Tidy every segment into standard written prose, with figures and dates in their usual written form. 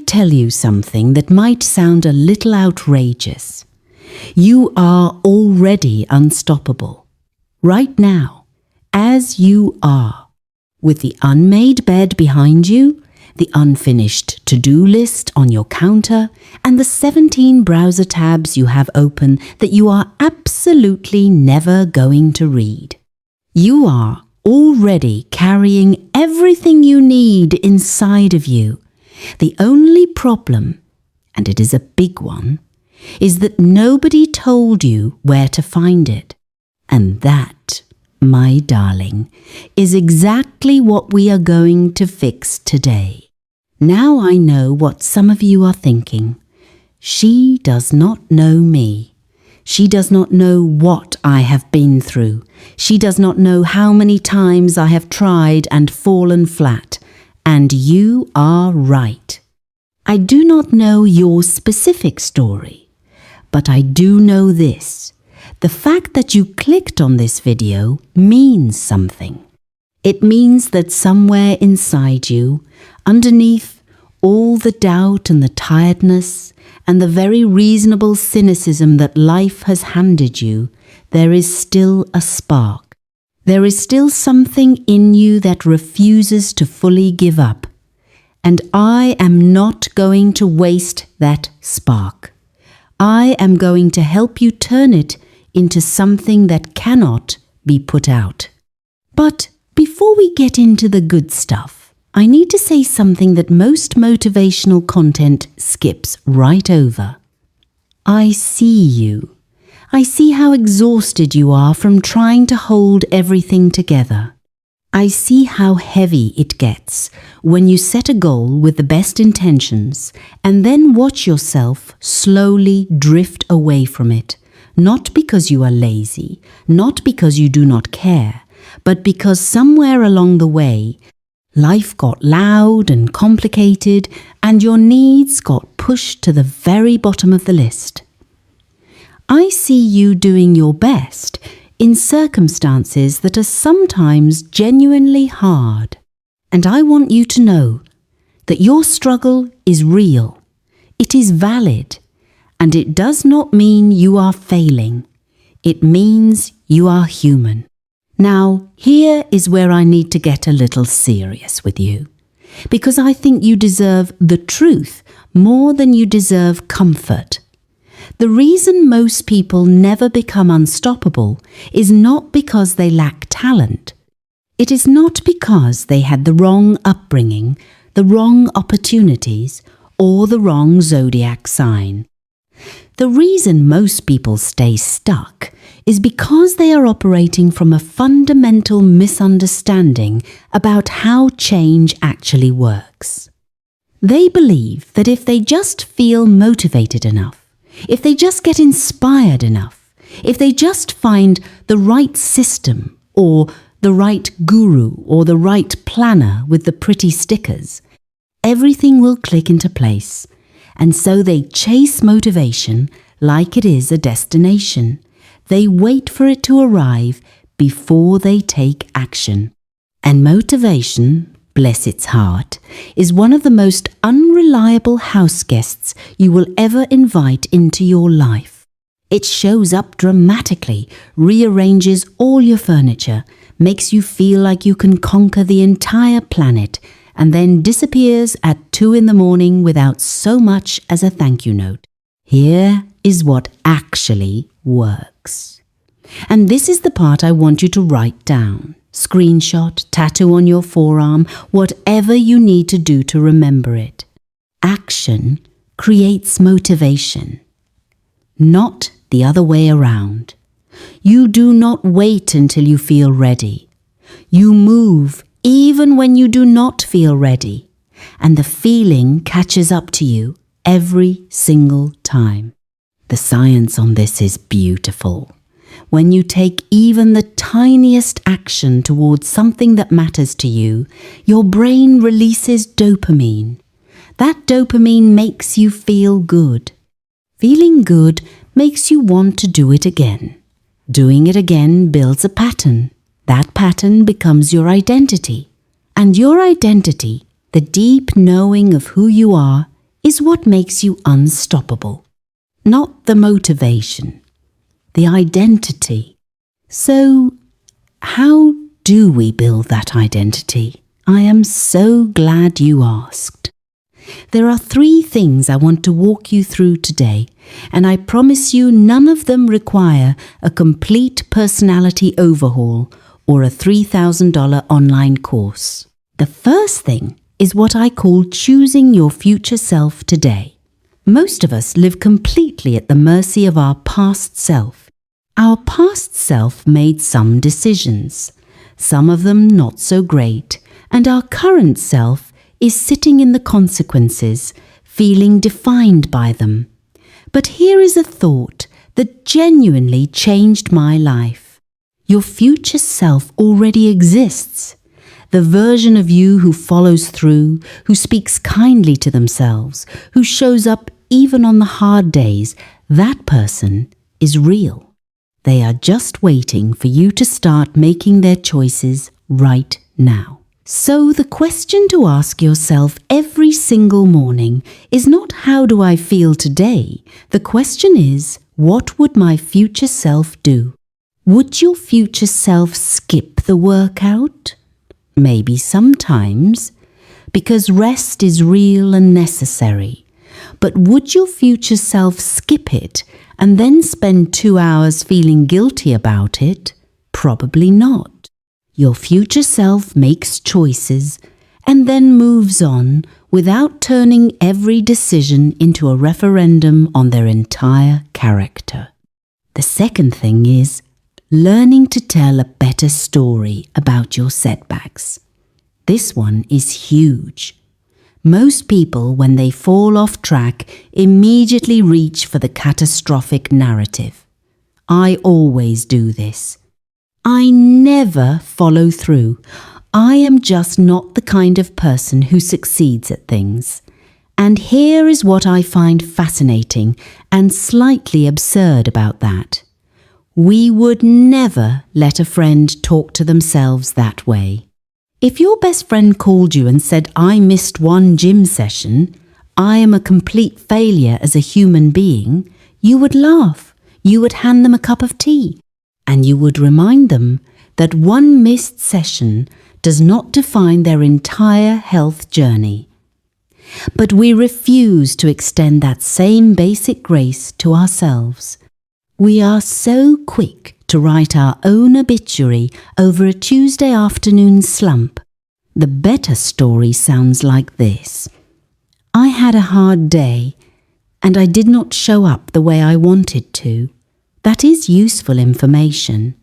tell you something that might sound a little outrageous. You are already unstoppable. Right now, as you are, with the unmade bed behind you, the unfinished to-do list on your counter, and the 17 browser tabs you have open that you are absolutely never going to read. You are already carrying everything you need inside of you. The only problem, and it is a big one, is that nobody told you where to find it. And that, my darling, is exactly what we are going to fix today. Now I know what some of you are thinking. She does not know me. She does not know what I have been through. She does not know how many times I have tried and fallen flat. And you are right. I do not know your specific story, but I do know this. The fact that you clicked on this video means something. It means that somewhere inside you, underneath all the doubt and the tiredness and the very reasonable cynicism that life has handed you, there is still a spark. There is still something in you that refuses to fully give up. And I am not going to waste that spark. I am going to help you turn it into something that cannot be put out. But before we get into the good stuff, I need to say something that most motivational content skips right over. I see you. I see how exhausted you are from trying to hold everything together. I see how heavy it gets when you set a goal with the best intentions and then watch yourself slowly drift away from it, not because you are lazy, not because you do not care, but because somewhere along the way, life got loud and complicated and your needs got pushed to the very bottom of the list. I see you doing your best in circumstances that are sometimes genuinely hard. And I want you to know that your struggle is real, it is valid, and it does not mean you are failing. It means you are human. Now, here is where I need to get a little serious with you, because I think you deserve the truth more than you deserve comfort. The reason most people never become unstoppable is not because they lack talent. It is not because they had the wrong upbringing, the wrong opportunities, or the wrong zodiac sign. The reason most people stay stuck is because they are operating from a fundamental misunderstanding about how change actually works. They believe that if they just feel motivated enough, if they just get inspired enough, if they just find the right system or the right guru or the right planner with the pretty stickers, everything will click into place. And so they chase motivation like it is a destination. They wait for it to arrive before they take action. And motivation, bless its heart, is one of the most unreliable house guests you will ever invite into your life. It shows up dramatically, rearranges all your furniture, makes you feel like you can conquer the entire planet, and then disappears at 2 a.m. without so much as a thank you note. Here is what actually works. And this is the part I want you to write down. Screenshot, tattoo on your forearm, whatever you need to do to remember it. Action creates motivation, not the other way around. You do not wait until you feel ready. You move even when you do not feel ready, and the feeling catches up to you every single time. The science on this is beautiful. When you take even the tiniest action towards something that matters to you, your brain releases dopamine. That dopamine makes you feel good. Feeling good makes you want to do it again. Doing it again builds a pattern. That pattern becomes your identity. And your identity, the deep knowing of who you are, is what makes you unstoppable. Not the motivation, the identity. So, how do we build that identity? I am so glad you asked. There are 3 things I want to walk you through today, and I promise you none of them require a complete personality overhaul or a $3,000 online course. The first thing is what I call choosing your future self today. Most of us live completely at the mercy of our past self. Our past self made some decisions, some of them not so great, and our current self is sitting in the consequences, feeling defined by them. But here is a thought that genuinely changed my life. Your future self already exists. The version of you who follows through, who speaks kindly to themselves, who shows up even on the hard days, that person is real. They are just waiting for you to start making their choices right now. So the question to ask yourself every single morning is not how do I feel today? The question is, what would my future self do? Would your future self skip the workout? Maybe sometimes, because rest is real and necessary. But would your future self skip it and then spend 2 hours feeling guilty about it? Probably not. Your future self makes choices and then moves on without turning every decision into a referendum on their entire character. The second thing is learning to tell a better story about your setbacks. This one is huge. Most people, when they fall off track, immediately reach for the catastrophic narrative. I always do this. I never follow through. I am just not the kind of person who succeeds at things. And here is what I find fascinating and slightly absurd about that. We would never let a friend talk to themselves that way. If your best friend called you and said, I missed 1 gym session, I am a complete failure as a human being, you would laugh. You would hand them a cup of tea. And you would remind them that 1 missed session does not define their entire health journey. But we refuse to extend that same basic grace to ourselves. We are so quick to write our own obituary over a Tuesday afternoon slump. The better story sounds like this. I had a hard day, and I did not show up the way I wanted to. That is useful information.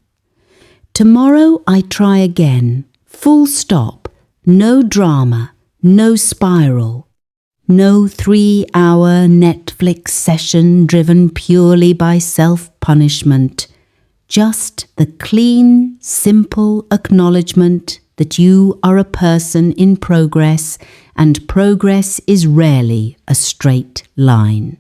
Tomorrow I try again, full stop, no drama, no spiral, no 3-hour Netflix session driven purely by self-punishment, just the clean, simple acknowledgement that you are a person in progress and progress is rarely a straight line.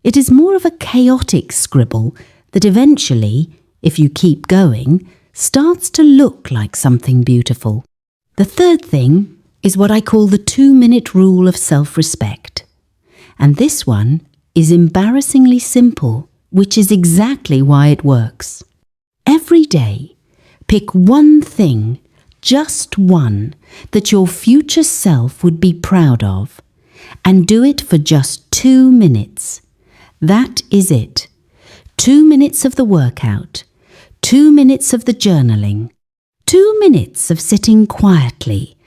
It is more of a chaotic scribble that eventually, if you keep going, starts to look like something beautiful. The third thing is what I call the 2-minute rule of self-respect. And this one is embarrassingly simple, which is exactly why it works. Every day, pick 1 thing, just 1, that your future self would be proud of, and do it for just 2 minutes. That is it. 2 minutes of the workout, 2 minutes of the journaling, 2 minutes of sitting quietly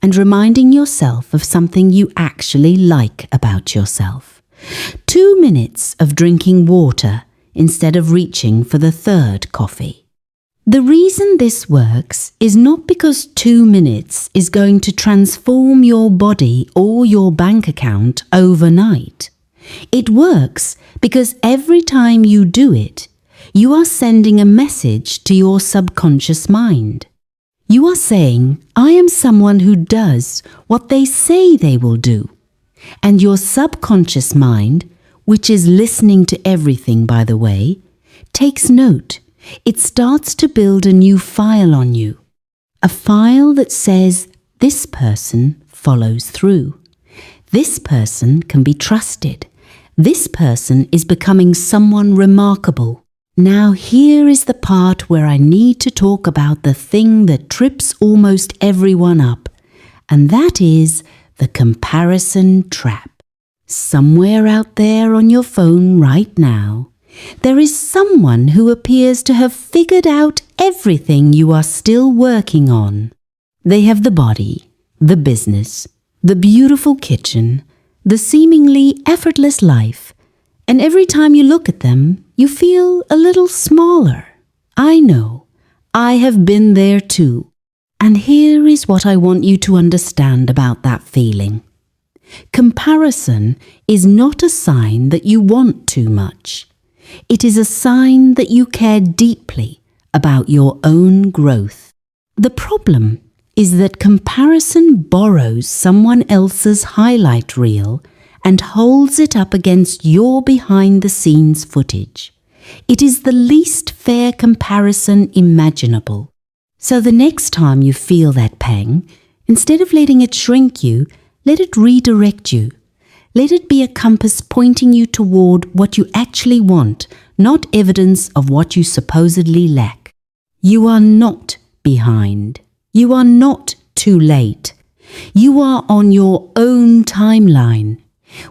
and reminding yourself of something you actually like about yourself. 2 minutes of drinking water instead of reaching for the 3rd coffee. The reason this works is not because 2 minutes is going to transform your body or your bank account overnight. It works because every time you do it, you are sending a message to your subconscious mind. You are saying, I am someone who does what they say they will do. And your subconscious mind, which is listening to everything, by the way, takes note. It starts to build a new file on you. A file that says, this person follows through. This person can be trusted. This person is becoming someone remarkable. Now here is the part where I need to talk about the thing that trips almost everyone up, and that is the comparison trap. Somewhere out there on your phone right now, there is someone who appears to have figured out everything you are still working on. They have the body, the business, the beautiful kitchen, the seemingly effortless life, and every time you look at them, you feel a little smaller. I know, I have been there too. And here is what I want you to understand about that feeling. Comparison is not a sign that you want too much. It is a sign that you care deeply about your own growth. The problem is that comparison borrows someone else's highlight reel and holds it up against your behind-the-scenes footage. It is the least fair comparison imaginable. So the next time you feel that pang, instead of letting it shrink you, let it redirect you. Let it be a compass pointing you toward what you actually want, not evidence of what you supposedly lack. You are not behind. You are not too late. You are on your own timeline,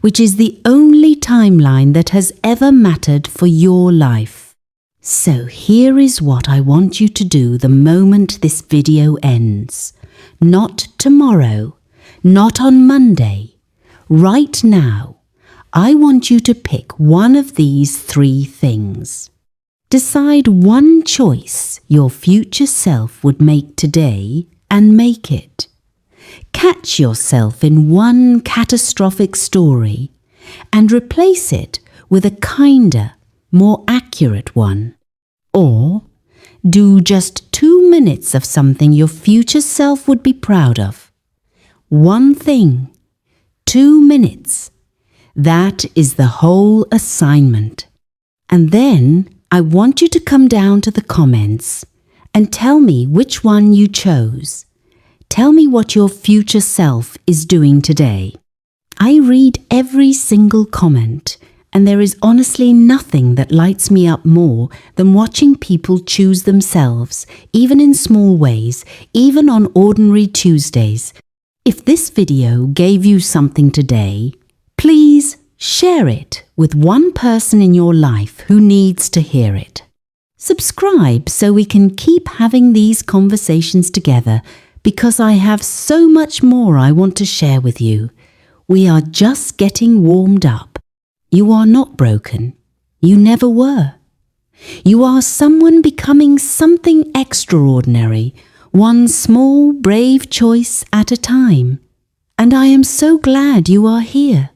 which is the only timeline that has ever mattered for your life. So here is what I want you to do the moment this video ends. Not tomorrow, not on Monday. Right now, I want you to pick one of these 3 things. Decide one choice your future self would make today and make it. Catch yourself in one catastrophic story and replace it with a kinder, more accurate one. Or do just 2 minutes of something your future self would be proud of. One thing, 2 minutes. That is the whole assignment. And then I want you to come down to the comments and tell me which one you chose. Tell me what your future self is doing today. I read every single comment, and there is honestly nothing that lights me up more than watching people choose themselves, even in small ways, even on ordinary Tuesdays. If this video gave you something today, please share it with one person in your life who needs to hear it. Subscribe so we can keep having these conversations together, because I have so much more I want to share with you. We are just getting warmed up. You are not broken. You never were. You are someone becoming something extraordinary, one small, brave choice at a time. And I am so glad you are here.